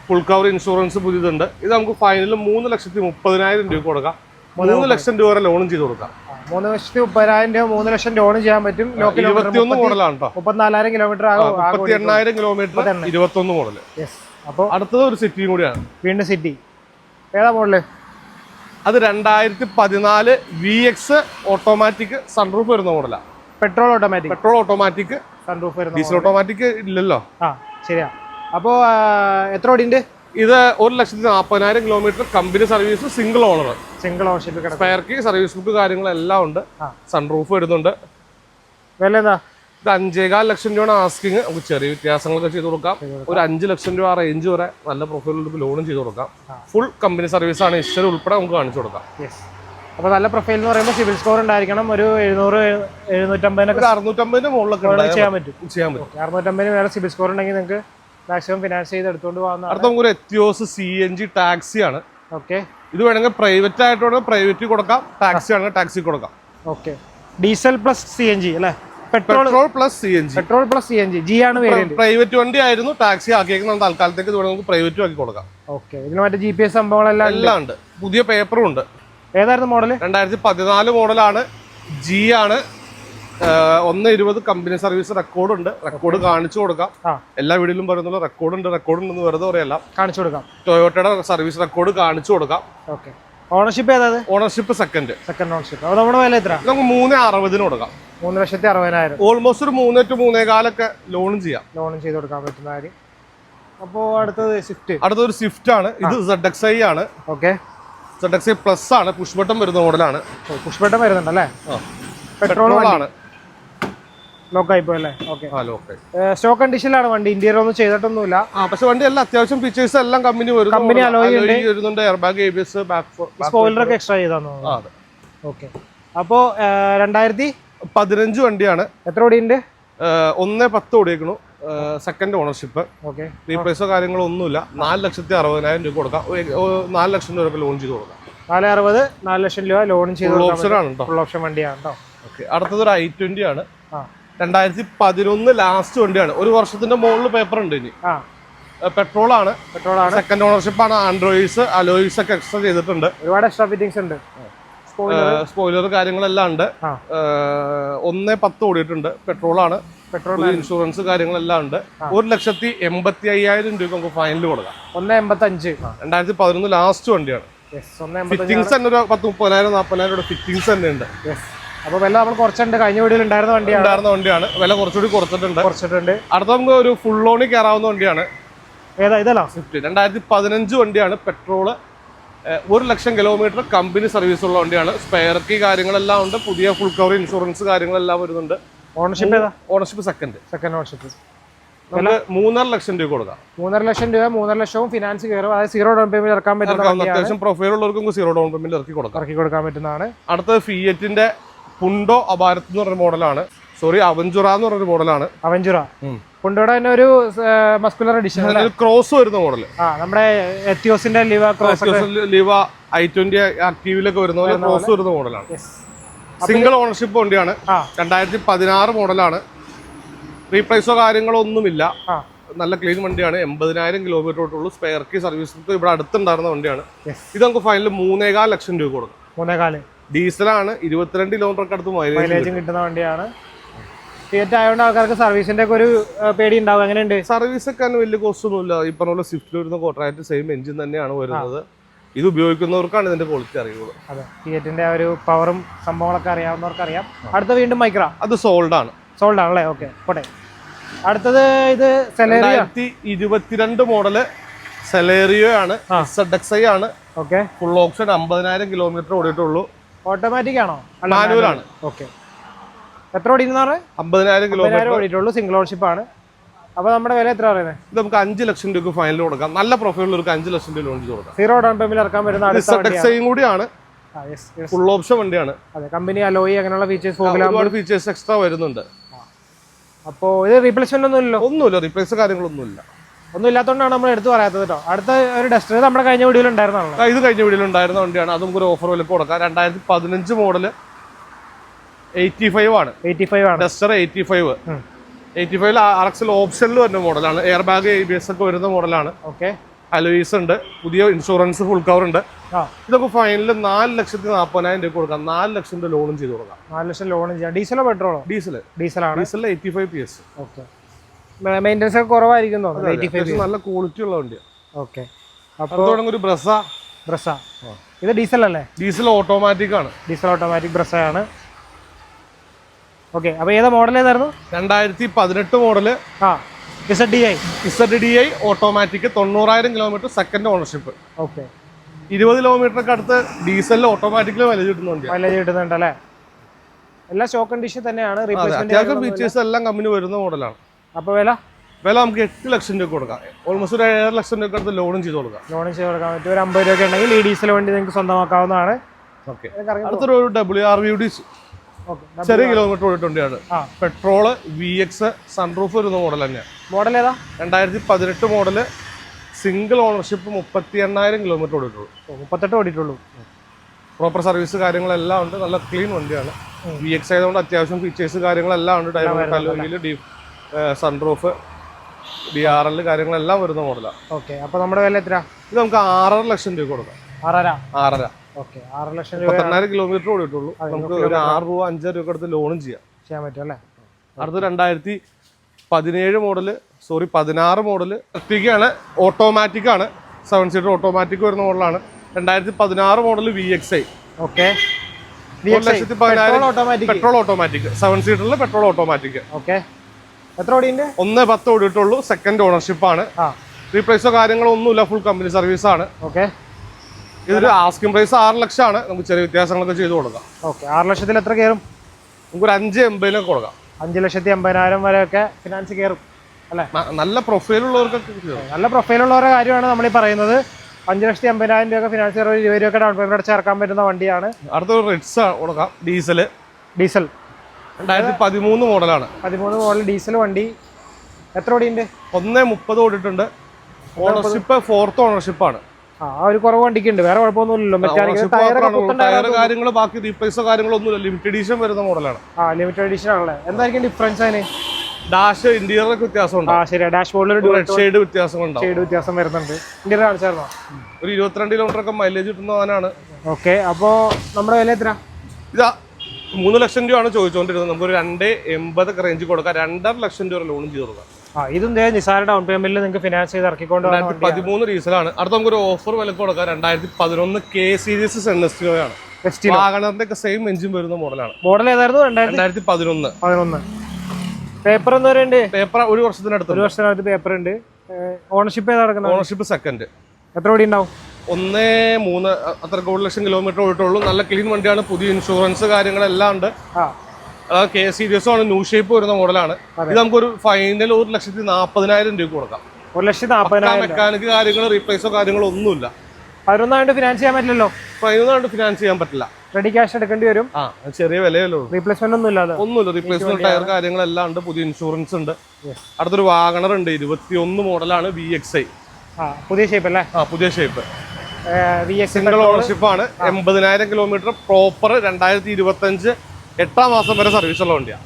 ഫുൾ കവർ ഇൻഷുറൻസ് പുതിയതുണ്ട്. ഇത് നമുക്ക് ഫൈനൽ 3,30,000 രൂപ കൊടുക്കാം. 3 ലക്ഷം രൂപ വരെ ലോണും ചെയ്ത് കൊടുക്കാം. 3,30,000 രൂപ 3 ലക്ഷം ലോൺ ചെയ്യാൻ പറ്റും. 21 മോഡലാണ് കേട്ടോ. 34,000 കിലോമീറ്റർ 38,000 കിലോമീറ്റർ 21 മോഡല്. അപ്പോൾ അടുത്തത് ഒരു സിറ്റിയും കൂടിയാണ്. വീണ്ടും സിറ്റി. ഏതാ മോഡല്? അത് 2014 VX ഓട്ടോമാറ്റിക് സൺറൂഫ് വരുന്ന മോഡലാണ്. പെട്രോൾ ഓട്ടോമാറ്റിക് സൺറൂഫ് വരുന്ന. ഡീസൽ ഓട്ടോമാറ്റിക് ഇല്ലല്ലോ. ശരിയാ. അപ്പോൾ എത്ര ഓടിയുണ്ട്? ഇത് 1,40,000 kilometre company service, single ownership. Spare key, service book കാര്യങ്ങളെല്ലാം ഉണ്ട്. സൺറൂഫ് വരുന്നുണ്ട്. വില എന്താ? ഇത് 5.25 ലക്ഷം രൂപയാണ് ആസ്കിങ്. നമുക്ക് ചെറിയ വ്യത്യാസങ്ങളൊക്കെ ചെയ്ത് കൊടുക്കാം. ഒരു 5 ലക്ഷം രൂപ റേഞ്ച് വരെ നല്ല പ്രൊഫൈലിൽ ലോണും ചെയ്ത് കൊടുക്കാം. ഫുൾ കമ്പനി സർവീസ് ആണ്. ഇഷ്ടം ഉൾപ്പെടെ നമുക്ക് കാണിച്ചു കൊടുക്കാം. അപ്പോൾ നല്ല പ്രൊഫൈൽ എന്ന് പറയുമ്പോൾ സിവിൽ സ്കോർ ഉണ്ടായിരിക്കണം. ഒരു 700-750 650 മുകളിലൊക്കെ ചെയ്യാൻ പറ്റും. 650 വേറെ സിവിൽ സ്കോർ ഉണ്ടെങ്കിൽ നിങ്ങൾക്ക് മാക്സിമം ഫിനാൻസ് ചെയ്ത് എടുത്തുകൊണ്ട് പോകുന്ന. അടുത്ത നമുക്ക് ഒരു എത്തിയോസ് CNG ടാക്സി ആണ്. ഓക്കെ. ഇത് വേണമെങ്കിൽ പ്രൈവറ്റ് ആയിട്ട് പ്രൈവറ്റ് കൊടുക്കാം. ടാക്സി ആണെങ്കിൽ ടാക്സി കൊടുക്കാം. ഓക്കെ. ഡീസൽ പ്ലസ് CNG അല്ലേ? Petrol plus CNG. G ആണ് വേരിയന്റ്. പ്രൈവറ്റ് വണ്ടി ആയിരുന്നു. ടാക്സി ആക്കിയേക്കുന്ന തൽക്കാലത്തേക്ക് ഇത് നമുക്ക് പ്രൈവറ്റ് ആക്കി കൊടുക്കാം. ഓക്കെ. ഇതിന് മറ്റേ GPS സംഭവങ്ങളെല്ലാം ഉണ്ട്. പുതിയ പേപ്പറും ഉണ്ട്. ഏതായിരുന്നു മോഡല്? 2014 മോഡലാണ്. G ആണ്. 1.20 കമ്പനി സർവീസ് റെക്കോർഡ് ഉണ്ട്. റെക്കോർഡ് കാണിച്ചു കൊടുക്കാം. എല്ലാ വീഡിയോയിലും പറയുന്നത് റെക്കോർഡ് ഉണ്ടെന്ന് വെറുതെ പറയല്ല, കാണിച്ചു കൊടുക്കാം. ടൊയോട്ടയുടെ സർവീസ് റെക്കോർഡ് കാണിച്ചു കൊടുക്കാം. ഓക്കെ. ഓണർഷിപ്പ് ഏതാണ്? Ownership second ownership. അപ്പോൾ നമ്മുടെ വില എത്ര? നമുക്ക് 3,60,000 കൊടുക്കാം. 3,60,000. ഓൾമോസ്റ്റ് ഒരു 3 to 3.25 ലോണും ചെയ്യാം. ലോണും ചെയ്ത് കൊടുക്കാൻ പറ്റുന്ന കാര്യം. അപ്പോൾ അടുത്തത് അടുത്തൊരു സ്വിഫ്റ്റ് ആണ്. ഇത് ZXi ആണ്. ഓക്കെ. ZXi പ്ലസ് ആണ്. പുഷ് ബട്ടൺ വരുന്ന മോഡലാണ്. Push button വരുന്നുണ്ടല്ലേ? പെട്രോൾ ആണ്. ലോക്കായി പോയല്ലേ? ഓക്കെ. സ്റ്റോക്ക് കണ്ടീഷനിലാണ് വണ്ടി. ഇന്റീരിയർ ഒന്നും ചെയ്തിട്ടൊന്നുമില്ല. പക്ഷെ വണ്ടി എല്ലാം അത്യാവശ്യം ഫീച്ചേഴ്സ് എല്ലാം കമ്പനി വരുന്നുണ്ട്. എയർബാഗ്, ABS, സ്പോയിലർ ഒക്കെ എക്സ്ട്രാ ചെയ്താണോ? ഓക്കെ. അപ്പോൾ 2015 വണ്ടിയാണ്. എത്ര ഓടിയുണ്ട്? 1.10 ഓടിയേക്കണു. Second ownership. ഓക്കെ. റീപ്ലേസോ കാര്യങ്ങളോ ഒന്നുമില്ല. 4,60,000 രൂപ കൊടുക്കാം. 4 ലക്ഷം രൂപ ലോൺ ചെയ്ത് കൊടുക്കാം. 4 ലക്ഷം രൂപ ലോൺ ചെയ്ത് ഫുൾ ഓപ്ഷൻ വണ്ടിയാണ് കേട്ടോ. ഓക്കെ. അടുത്തത് ഒരു i20 ആണ്. 2011 ലാസ്റ്റ് വണ്ടിയാണ്. 1 വർഷത്തിന്റെ മുകളിൽ പേപ്പർ ഉണ്ട്. ഇനി പെട്രോൾ ആണ്. സെക്കൻഡ് ഓണർഷിപ്പ് ആണ്. ആൻഡ്രോയിഡ്സ്, അലോയിസ് ഒക്കെ എക്സ്ട്രാ ചെയ്തിട്ടുണ്ട്. ഒരുപാട് എക്സ്ട്രാ ഫിറ്റിംഗ്സ് ഉണ്ട്. സ്പോയിലർ കാര്യങ്ങളെല്ലാം ഉണ്ട്. 1.10 ഓടിയിട്ടുണ്ട്. പെട്രോൾ ആണ്. ഇൻഷുറൻസ് കാര്യങ്ങളെല്ലാം ഉണ്ട്. 1,85,000 രൂപ നമുക്ക് ഫൈനൽ കൊടുക്കാം. 1.85. 2011 ലാസ്റ്റ് വണ്ടിയാണ്. ഫിറ്റിംഗ്സ് തന്നെ ഒരു 10,000-40,000 ഫിറ്റിംഗ്സ് തന്നെ ഉണ്ട്. അപ്പോൾ വില നമ്മൾ കുറച്ചുണ്ട്. കഴിഞ്ഞ വീഡിയോയിൽ ഉണ്ടായിരുന്ന വണ്ടിയാണ്. വില കുറച്ചുകൂടി കുറച്ചിട്ടുണ്ട്. അടുത്ത നമുക്ക് ഒരു ഫുൾ ലോണിൽ കയറാവുന്ന വണ്ടിയാണ്. ഇതല്ല സ്വിഫ്റ്റ്. 2015 വണ്ടിയാണ്. പെട്രോള്. 1 ലക്ഷം കിലോമീറ്റർ കമ്പനി സർവീസ് ഉള്ള വണ്ടിയാണ്. സ്പെയർ കീ കാര്യങ്ങളെല്ലാം ഉണ്ട്. പുതിയ ഫുൾ കവർ ഇൻഷുറൻസ് കാര്യങ്ങളെല്ലാം വരുന്നുണ്ട്. Ownership second ownership. നമുക്ക് 3.5 ലക്ഷം രൂപ കൊടുക്കാം. 3.5 ലക്ഷം രൂപ. 3.5 ലക്ഷവും ഫിനാൻസ് കയറും. അതായത് 0 ഡൗൺ പേയ്മെന്റ് ഇറക്കാൻ പറ്റുന്ന അത്യാവശ്യം പ്രൊഫൈൽ ഉള്ളവർക്കും 0 ഡൗൺ പേയ്മെന്റ് ഇറക്കി കൊടുക്കാൻ പറ്റുന്നതാണ്. അടുത്തത് ഫിയറ്റിന്റെ പുണ്ടോ അബാരത്ത് എന്ന് പറഞ്ഞ മോഡലാണ്. അവഞ്ചുറ എന്ന് പറഞ്ഞൊരു മോഡലാണ്. ഹുണ്ടയുടെ തന്നെ ഒരു മസ്കുലർ എഡിഷൻ ക്രോസ് വരുന്ന മോഡൽ. നമ്മുടെ എത്തിയോസിന്റെ ലിവ ക്രോസ്, ലിവ i20 ആക്റ്റീവിലൊക്കെ വരുന്ന പോലെ ക്രോസ് വരുന്ന മോഡലാണ്. സിംഗിൾ ഓണർഷിപ്പ് വണ്ടിയാണ്. 2016 മോഡലാണ്. റീപ്ലേസോ കാര്യങ്ങളോ ഒന്നുമില്ല. നല്ല ക്ലീൻ വണ്ടിയാണ്. 80,000 കിലോമീറ്റർ തൊട്ടുള്ളൂ. സ്പെയർ കീ സർവീസ് ഇവിടെ അടുത്തുണ്ടായിരുന്ന വണ്ടിയാണ്. ഇത് നമുക്ക് ഫൈനൽ 3.25 ലക്ഷം രൂപ കൊടുക്കും. 3.25. ഡീസലാണ്. 22 കിലോമീറ്റർ അടുത്ത് മൈലേജും കിട്ടുന്ന വണ്ടിയാണ്. തിയേറ്റർ ആയതുകൊണ്ട് ആൾക്കാർക്ക് സർവീസിന്റെ ഒക്കെ ഒരു പേടി ഉണ്ടാവും. എങ്ങനെയുണ്ട്? സർവീസ് ഒക്കെ വലിയ കോസ്റ്റ് ഒന്നുമില്ല. ഈ പറഞ്ഞ സ്വിഫ്റ്റിൽ വരുന്ന കോട്ടറായിട്ട് സെയിം എഞ്ചിൻ തന്നെയാണ് വരുന്നത്. ഇത് ഉപയോഗിക്കുന്നവർക്കാണ് ഇതിന്റെ ക്വാളിറ്റി അറിയുള്ളൂ. അതെ, തിയേറ്ററിന്റെ ഒരു പവറും സംഭവങ്ങളൊക്കെ അറിയാവുന്നവർക്ക് അറിയാം. അടുത്ത വീണ്ടും മൈക്ര. അത് സോൾഡ് ആണ്. സോൾഡ് ആണല്ലേ? ഓക്കെ, പോട്ടെ. അടുത്തത് ഇത് സെലേറിയോ 2022 മോഡല് സെലേറിയോ ആണ്. ZXi ആണ്. Okay, full option. 50,000 കിലോമീറ്റർ ഓടിയിട്ടുള്ളൂ. ഓട്ടോമാറ്റിക് ആണോ? മാനുവൽ ആണ്. ഓക്കെ, എത്ര ഓടിയിരുന്നാറ്? 50,000 കിലോമീറ്റർ ഓടിയിട്ടുള്ളൂ. സിംഗിൾ ഓണർഷിപ്പ് ആണ്. അപ്പൊ നമ്മുടെ വില എത്ര പറയുന്നത്? ഇത് നമുക്ക് 5 ലക്ഷം രൂപ ഫൈനൽ കൊടുക്കാം. നല്ല പ്രൊഫൈലുള്ളവർക്ക് 5 ലക്ഷം രൂപ ലോൺ കൊടുക്കാം. സീറോ ഡൗൺ പേയ്മെന്റ് ഇറക്കാൻ പറ്റുന്ന ZXiയും കൂടിയാണ്. ഫുൾ ഓപ്ഷൻ വണ്ടിയാണ്. അതെ, കമ്പനി അലോയി അങ്ങനെയുള്ള ഫീച്ചേഴ്സ്, ഒരുപാട് ഫീച്ചേഴ്സ് എക്സ്ട്രാ വരുന്നുണ്ട്. അപ്പോൾ ഇത് റീപ്ലേസ്മെന്റ് ഒന്നുമില്ല. റീപ്ലേസ് കാര്യങ്ങളൊന്നുമില്ല. ഒന്നും ഇല്ലാത്തതുകൊണ്ടാണ് നമ്മൾ എടുത്തു പറയാത്തത് കേട്ടോ. അടുത്ത ഒരു ഡസ്റ്റർ നമ്മുടെ കഴിഞ്ഞ വീഡിയോയിൽ ഉണ്ടായിരുന്നതാണല്ലോ. ഇത് കഴിഞ്ഞ വീഡിയോയിൽ ഉണ്ടായിരുന്ന വണ്ടിയാണ്. അത് നമുക്ക് ഒരു ഓഫർ വില കൊടുക്കാം. 2015 മോഡല് 85 ആണ്. 85 ആണ്. ഡസ്റ്റർ 85. 85 RXL ഓപ്ഷനിൽ വരുന്ന മോഡലാണ്. എയർ ബാഗ് ABS ഒക്കെ വരുന്ന മോഡലാണ്. ഓക്കെ, അലോയ്സ് ഉണ്ട്. പുതിയ ഇൻഷുറൻസ് ഫുൾ കവർ ഉണ്ട്. ഇതൊക്കെ ഫൈനൽ 4,40,000 രൂപ കൊടുക്കാം. 4 ലക്ഷം രൂപ ലോണും ചെയ്ത് കൊടുക്കാം. 4 ലക്ഷം ലോണും ചെയ്യാം. ഡീസലോ പെട്രോളോ? ഡീസലാണ്. Diesel 85 PS. ഓക്കെ, മെയിൻ്റെനൻസ് ഒക്കെ കുറവായിരിക്കും തോന്നുന്നു. 85 നല്ല ക്വാളിറ്റി ഉള്ള വണ്ടിയാണ്. ഓക്കെ, അപ്പോൾ ഒരു ബ്രസ. ഇത് ഡീസൽ അല്ലേ? ഡീസൽ ഓട്ടോമാറ്റിക് ആണ്. ഡീസൽ ഓട്ടോമാറ്റിക് ബ്രസയാണ്. ഓക്കെ, അപ്പോൾ ഏതാ മോഡൽ ഏതായിരുന്നു? 2018 model. ZDI automatic. 90,000 kilometre second ownership. Okay, 20 kilometre അടുത്ത് ഡീസലിൽ ഓട്ടോമാറ്റിക്കലി മൈലേജ് കിട്ടുന്നുണ്ട്. മൈലേജ് കിട്ടുന്നുണ്ട് അല്ലേ? എല്ലാ സ്റ്റോക്ക് കണ്ടീഷൻ തന്നെയാണ്. അത്യാവശ്യം ഫീച്ചേഴ്സ് എല്ലാം കമ്പനി വരുന്ന മോഡലാണ്. അപ്പോൾ വില നമുക്ക് 8 ലക്ഷം രൂപ കൊടുക്കാം. ഓൾമോസ്റ്റ് ഒരു 7 ലക്ഷം രൂപ അടുത്ത് ലോണും ചെയ്ത് കൊടുക്കാം. ലോണും ചെയ്ത് കൊടുക്കാൻ പറ്റും. ഒരു 50 രൂപ ഉണ്ടെങ്കിൽ ഈ ഡീസൽ വണ്ടി നിങ്ങൾക്ക് സ്വന്തമാക്കാവുന്നതാണ്. ഓക്കെ, അടുത്തൊരു WRV ചെറിയ കിലോമീറ്റർ ഓടിയിട്ടുണ്ടാണ്. പെട്രോള് VX സൺറൂഫ് വരുന്ന മോഡൽ തന്നെയാണ്. മോഡൽ ഏതാ? 2018 മോഡല്. Single ownership. 38,000 കിലോമീറ്റർ ഓടിയിട്ടുള്ളൂ. 38 ഓടിയിട്ടുള്ളൂ. പ്രോപ്പർ സർവീസ് കാര്യങ്ങളെല്ലാം ഉണ്ട്. നല്ല ക്ലീൻ വണ്ടിയാണ്. VX ആയതുകൊണ്ട് അത്യാവശ്യം ഫീച്ചേഴ്സ് കാര്യങ്ങളെല്ലാം ഉണ്ട്. ഡൈമണ്ട് അലോയിൽ, സൺറൂഫ്, DRL കാര്യങ്ങളെല്ലാം വരുന്ന മോഡലാണ്. ഓക്കെ, അപ്പോൾ നമ്മുടെ വില എത്ര? ഇത് നമുക്ക് 6.5 ലക്ഷം രൂപ കൊടുക്കാം. 6.5. ഓക്കെ, 6 ലക്ഷം രൂപ. 38,000 കിലോമീറ്റർ ഓടിയിട്ടുള്ളൂ. നമുക്ക് ഒരു 6 രൂപ 5 രൂപ അടുത്ത് ലോണും ചെയ്യാൻ പറ്റും അല്ലേ? അടുത്ത 2017 മോഡല്, 16 മോഡല് ആണ്. ഓട്ടോമാറ്റിക് ആണ്. 7 സീറ്റർ ഓട്ടോമാറ്റിക് വരുന്ന മോഡലാണ്. 2016 മോഡല് VXi. Okay, 1,10,000 petrol automatic. 7 സീറ്ററിൽ പെട്രോൾ ഓട്ടോമാറ്റിക്. ഓക്കെ, എത്ര ഓടിയുണ്ട്? 1.10 ഓടിയിട്ടുള്ളൂ. സെക്കൻഡ് ഓണർഷിപ്പ് ആണ്. റീപ്ലേസോ കാര്യങ്ങളോ ഒന്നുമില്ല. ഫുൾ കമ്പനി സർവീസ് ആണ്. ഓക്കെ, ഇതൊരു ആസ്കിംഗ് പ്രൈസ് 6 ലക്ഷമാണ്. നമുക്ക് ചെറിയ വ്യത്യാസങ്ങളൊക്കെ ചെയ്ത് കൊടുക്കാം. ഓക്കെ, 6 ലക്ഷത്തിൽ എത്ര കയറും? നമുക്കൊരു 5.80 കൊടുക്കാം. 5,80,000 വരെയൊക്കെ ഫിനാൻസ് കയറും അല്ലേ? നല്ല പ്രൊഫൈലുള്ളവർക്കൊക്കെ. നല്ല പ്രൊഫൈലുള്ളവരുടെ കാര്യമാണ് നമ്മളീ പറയുന്നത്. 5,80,000 രൂപ ഫിനാൻസ് കയറും. 20 രൂപ ഡൗൺ പേയ്മെന്റ് അടച്ച് ചേർക്കാൻ പറ്റുന്ന വണ്ടിയാണ്. അടുത്തൊരു റിറ്റ്സ് കൊടുക്കാം. ഡീസൽ 2013 മോഡലാണ്. 13 മോഡൽ ഡീസൽ വണ്ടി. എത്ര ഓടിയുണ്ട്? 1.30 ഓടിയിട്ടുണ്ട്. ഓണർഷിപ്പ് 4th ഓണർഷിപ്പാണ്. ഒരു കുറവ് വണ്ടിക്കുണ്ട്. വേറെ കുഴപ്പമൊന്നുമില്ലല്ലോ. ടയർ കാര്യങ്ങൾ ബാക്കി റീപ്ലേസോ കാര്യങ്ങളൊന്നുമില്ല. ലിമിറ്റഡ് എഡിഷൻ വരുന്ന മോഡലാണ്. ലിമിറ്റഡ് എഡിഷൻ ആണല്ലേ? എന്തായിരിക്കും ഡിഫറൻസ് അതിന്? ഡാഷ് ഇന്റീരിയറൊക്കെ വ്യത്യാസമുണ്ട്. ശരി, ഡാഷ് ബോർഡിൽ ഷെയ്ഡ് വ്യത്യാസം വരുന്നുണ്ട്. ഇന്റീരിയർ കാണിച്ചായിരുന്നോ? ഒരു 22 കിലോമീറ്റർ ഒക്കെ മൈലേജ് കിട്ടുന്നതാണ്. ഓക്കെ, അപ്പോ നമ്മുടെ വില എത്ര? ഇതാ 3 ലക്ഷം രൂപയാണ് ചോദിച്ചുകൊണ്ടിരുന്നത്. നമുക്കൊരു 2.80 റേഞ്ച് കൊടുക്കാം. 2.5 ലക്ഷം രൂപ ലോണും ചെയ്ത് കൊടുക്കാം. ഇതും നിസാര ഡൗൺ പേയ്മെന്റിൽ നിങ്ങൾക്ക് ഫിനാൻസ് ചെയ്ത് ഇറക്കിക്കൊണ്ട് 2013 ഡീസലാണ്. അടുത്ത നമുക്കൊരു ഓഫർ വില കൊടുക്കാം. 2011 K സീരീസ് ആണ്. വാഗണറിന്റെ ഒക്കെ സെയിം എഞ്ചിൻ വരുന്ന മോഡലാണ്. മോഡൽ ഏതായിരുന്നു? 2011. പേപ്പർ എന്ന് പറയുന്നത് പേപ്പർ ഒരു വർഷത്തിനടുത്ത് പേപ്പർ ഉണ്ട്. ഓണർഷിപ്പ് ഏതാ നടക്കുന്നത്? Ownership second. എത്ര ഓടി ഉണ്ടാവും? 1.3 അത്ര 1 ലക്ഷം കിലോമീറ്റർ ഓടിയിട്ടുള്ളൂ. നല്ല ക്ലീൻ വണ്ടിയാണ്. പുതിയ ഇൻഷുറൻസ് കാര്യങ്ങളെല്ലാം ഉണ്ട്. അതായത് K സീരീസും ആണ്. ന്യൂ ഷേപ്പ് വരുന്ന മോഡലാണ്. ഇത് നമുക്കൊരു ഫൈനൽ 1,40,000 രൂപ കൊടുക്കാം. 1,40,000. മെക്കാനിക് കാര്യങ്ങൾ റീപ്ലേസോ കാര്യങ്ങളോ ഒന്നുമില്ല. 11 ഫിനാൻസ് ചെയ്യാൻ പറ്റില്ലല്ലോ. 11 ഫിനാൻസ് ചെയ്യാൻ പറ്റില്ല. റെഡി ക്യാഷ് എടുക്കേണ്ടി വരും. ആ ചെറിയ വിലയല്ലോ, റീപ്ലേസ്മെന്റ് ഒന്നും ഇല്ലാതെ. ഒന്നുമില്ല, റീപ്ലേസ്മെന്റ് ടയർ കാര്യങ്ങളെല്ലാം ഉണ്ട്, പുതിയ ഇൻഷുറൻസ് ഉണ്ട്. അടുത്തൊരു വാഗണർ ഉണ്ട്, 21 മോഡലാണ് VXI. പുതിയ ഷേപ്പ് അല്ലേ? പുതിയ ഷേപ്പ്, സിംഗിൾ ഓണർഷിപ്പ് ആണ്. 80,000 കിലോമീറ്റർ പ്രോപ്പർ. 2025 8ാം മാസം വരെ സർവീസ് ഉള്ള വണ്ടിയാണ്.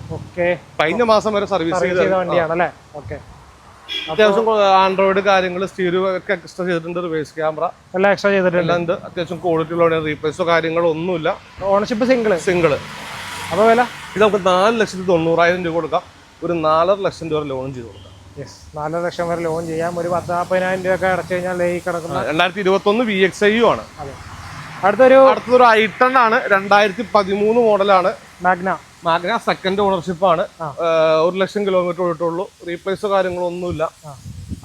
കഴിഞ്ഞ മാസം വരെ സർവീസ് ചെയ്ത വണ്ടിയാണല്ലേ? അത്യാവശ്യം ആൻഡ്രോയിഡ് കാര്യങ്ങൾ, സ്റ്റീരിയോ ഒക്കെ എക്സ്ട്രാ ചെയ്തിട്ടുണ്ട്, റിവേഴ്സ് ക്യാമറ എല്ലാം എക്സ്ട്രാ ചെയ്തിട്ടുണ്ട്. അത്യാവശ്യം ക്വാളിറ്റി ഉള്ള റീപ്ലേസോ കാര്യങ്ങളോ ഒന്നുമില്ല. Ownership single. അപ്പോൾ വില ഇത് നമുക്ക് 4,90,000 രൂപ കൊടുക്കാം. ഒരു 4.5 ലക്ഷം രൂപ ലോൺ ചെയ്ത് കൊടുക്കാം. 4 ലക്ഷം വരെ ലോൺ ചെയ്യാം. ഒരു 10-40,000 രൂപ ഒക്കെ അടച്ചു കഴിഞ്ഞാൽ ഈ കിടക്കുന്ന 2021 VXI ആണ്. അടുത്തൊരു I10 ആണ്, 2013 മോഡലാണ്. മാഗ്ന സെക്കൻഡ് ഓണർഷിപ്പ് ആണ്. 1 ലക്ഷം കിലോമീറ്റർ ഓടിട്ടുള്ളൂ. റീപ്ലേസോ കാര്യങ്ങളോ ഒന്നുമില്ല.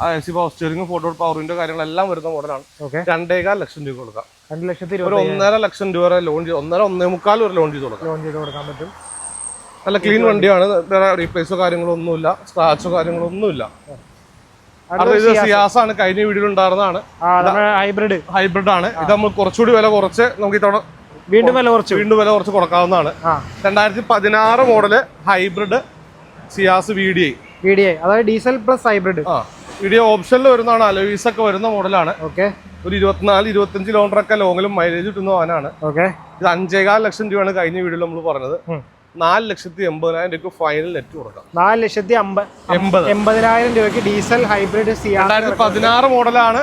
AC പവർ സ്റ്റിയറിംഗ്, ഫോട്ടോ പവറിന്റെ കാര്യങ്ങളെല്ലാം വരുന്ന മോഡലാണ്. 2.25 ലക്ഷം രൂപ കൊടുക്കാം. 2,20,000 ഒരു 1.5 ലക്ഷം രൂപ വരെ ലോൺ ചെയ്ത് 1.5 വരെ ലോൺ ചെയ്ത് കൊടുക്കാൻ പറ്റും. നല്ല ക്ലീൻ വണ്ടിയാണ്. റീപ്ലേസോ കാര്യങ്ങളോ ഒന്നുമില്ല, സ്ക്രാച്ചോ കാര്യങ്ങളോ ഒന്നുമില്ല. ഇത് സിയാസ് ആണ്, കഴിഞ്ഞ വീഡിയോയിൽ ഉണ്ടായിരുന്നതാണ്. ഹൈബ്രിഡ് ആണ്. ഇത് നമ്മൾ കുറച്ചുകൂടി വില കുറച്ച് നമുക്ക് ഇത്തവണ വീണ്ടും വില കുറച്ച് കൊടുക്കാവുന്നതാണ്. 2016 മോഡല് ഹൈബ്രിഡ് സിയാസ് VDI, അതായത് ഡീസൽ പ്ലസ് ഹൈബ്രിഡ്. VDI ഓപ്ഷനിൽ വരുന്നതാണ്. അലോയ്സ് ഒക്കെ വരുന്ന മോഡലാണ്. ഒരു 24-25 കിലോമീറ്റർ ഒക്കെ ലോങ്ങിലും മൈലേജ് കിട്ടുന്ന വാഹനമാണ്. ഇത് 5.25 ലക്ഷം രൂപയാണ് കഴിഞ്ഞ വീഡിയോയിൽ നമ്മൾ പറഞ്ഞത്. 4,80,000 രൂപയ്ക്ക് ഫൈനൽ നെറ്റ് കൊടുക്കാം. 4,80,000 രൂപയ്ക്ക് ഡീസൽ ഹൈബ്രിഡ് 2016 മോഡലാണ്.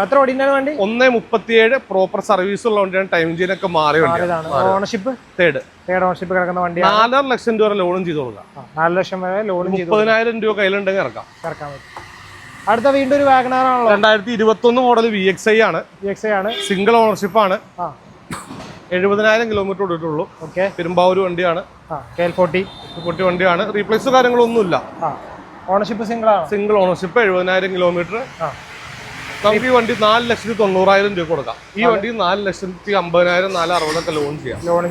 എത്ര ഓടിയാണ് വണ്ടി? 1.37 പ്രോപ്പർ സർവീസ് ഉള്ള വണ്ടിയാണ്. ടൈം ചെയിനൊക്കെ മാറി വണ്ടിയാണ്. ഓണർഷിപ്പ് തേർഡ് ഓണർഷിപ്പ് കിടക്കുന്ന വണ്ടി. 4.5 ലക്ഷം രൂപ ലോണും ചെയ്ത് കൊടുക്കാം. 4 ലക്ഷം വരെ ലോണും 30,000 രൂപ കയ്യിലുണ്ടെങ്കിൽ ഇറക്കാം പറ്റും. അടുത്ത വീണ്ടും ഒരു വാഗണർ ആണല്ലോ. 2021 മോഡൽ VXI ആണ്. സിംഗിൾ ഓണർഷിപ്പ് ആണ്. 70,000 കിലോമീറ്റർ ഓടിയിട്ടുള്ളൂ. പെരുമ്പാവൂർ വണ്ടിയാണ്. 40 വണ്ടിയാണ്. റീപ്ലേസ് കാര്യങ്ങളൊന്നുമില്ല. Ownership single ownership, 70,000 kilometre. നമുക്ക് ഈ വണ്ടി 4,90,000 രൂപ കൊടുക്കാം. ഈ വണ്ടി 4,50,000, 4,60,000 ലോൺ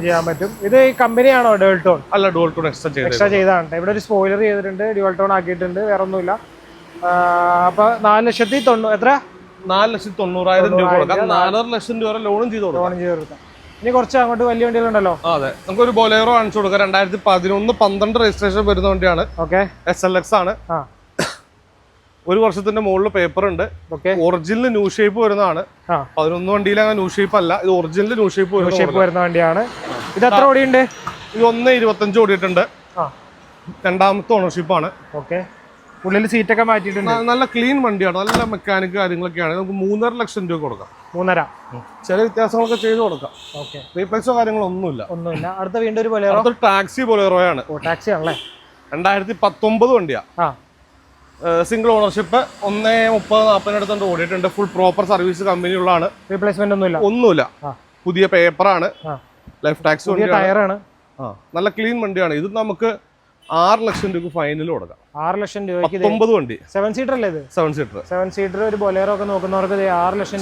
ചെയ്യാൻ പറ്റും. ഇത് കമ്പനിയാണോ? ഡുവൽ അല്ല, ഡുവൽ ടോൺ എക്സ്ട്രാ ചെയ്താണ്. ഇവിടെ ഒരു സ്പോയിലർ ചെയ്തിട്ടുണ്ട്, ഡുവൽ ടോൺ ആക്കിയിട്ടുണ്ട്, വേറെ ഒന്നുമില്ല. അപ്പൊ 4,90,000 എത്ര? 4,90,000 രൂപ കൊടുക്കാം. 4.5 ലക്ഷം രൂപ ലോണും ചെയ്ത് കൊടുക്കാം. ഇനി കുറച്ച് അങ്ങോട്ട് വലിയ വണ്ടികളുണ്ടല്ലോ. അതെ, നമുക്കൊരു ബൊലേറോ കാണിച്ചു കൊടുക്കാം. 2011-12 രജിസ്ട്രേഷൻ വരുന്ന വണ്ടിയാണ്. SLX ആണ്. 1 വർഷത്തിന്റെ മുകളിൽ പേപ്പർ ഉണ്ട്. ഒറിജിനൽ ന്യൂ ഷേപ്പ് വരുന്നതാണ്. 11 വണ്ടിയിൽ അങ്ങനെ ന്യൂ ഷേപ്പ് അല്ല, ഇത് ഒറിജിനൽ ന്യൂ ഷേപ്പ് വരുന്ന വണ്ടിയാണ്. ഇത് എത്ര ഓടിയുണ്ട്? ഇത് 1.25 ഓടിയിട്ടുണ്ട്. 2ാമത്തെ ഓണർഷിപ്പ് ആണ്. ഉള്ളിൽ സീറ്റൊക്കെ മാറ്റിയിട്ടുണ്ട്. നല്ല ക്ലീൻ വണ്ടിയാണ്. നല്ല മെക്കാനിക് കാര്യങ്ങളൊക്കെയാണ്. നമുക്ക് 3.5 ലക്ഷം രൂപ കൊടുക്കാം. 3.5. ചില വ്യത്യാസങ്ങളൊക്കെ ചെയ്ത് കൊടുക്കാം. റീപ്ലേസോ കാര്യങ്ങളൊന്നുമില്ല. അടുത്ത വീണ്ടും ഒരു ബൊലേറോ. ടാക്സി ബൊലേറോയാണ്. ടാക്സി ആണല്ലേ? 2019 വണ്ടിയാ. Single ownership. 1.30-40 അടുത്തുണ്ട് ഓടിയിട്ടുണ്ട്. ഫുൾ പ്രോപ്പർ സർവീസ് കമ്പനിയുള്ളതാണ്. റീപ്ലേസ്മെന്റ് ഒന്നുമില്ല. പുതിയ പേപ്പറാണ്. ലൈഫ് ടാക്സ് ടയറാണ്. നല്ല ക്ലീൻ വണ്ടിയാണ്. ഇത് നമുക്ക് 6 ലക്ഷം രൂപ ഫൈനൽ കൊടുക്കാം. 6 ലക്ഷം രൂപയ്ക്ക് 19 വണ്ടി. 7 സീറ്റർ അല്ലേ ഇത്? 7 സീറ്റർ ഒരു ബൊലേറോ ഒക്കെ നോക്കുന്നവർക്ക് 6 ലക്ഷം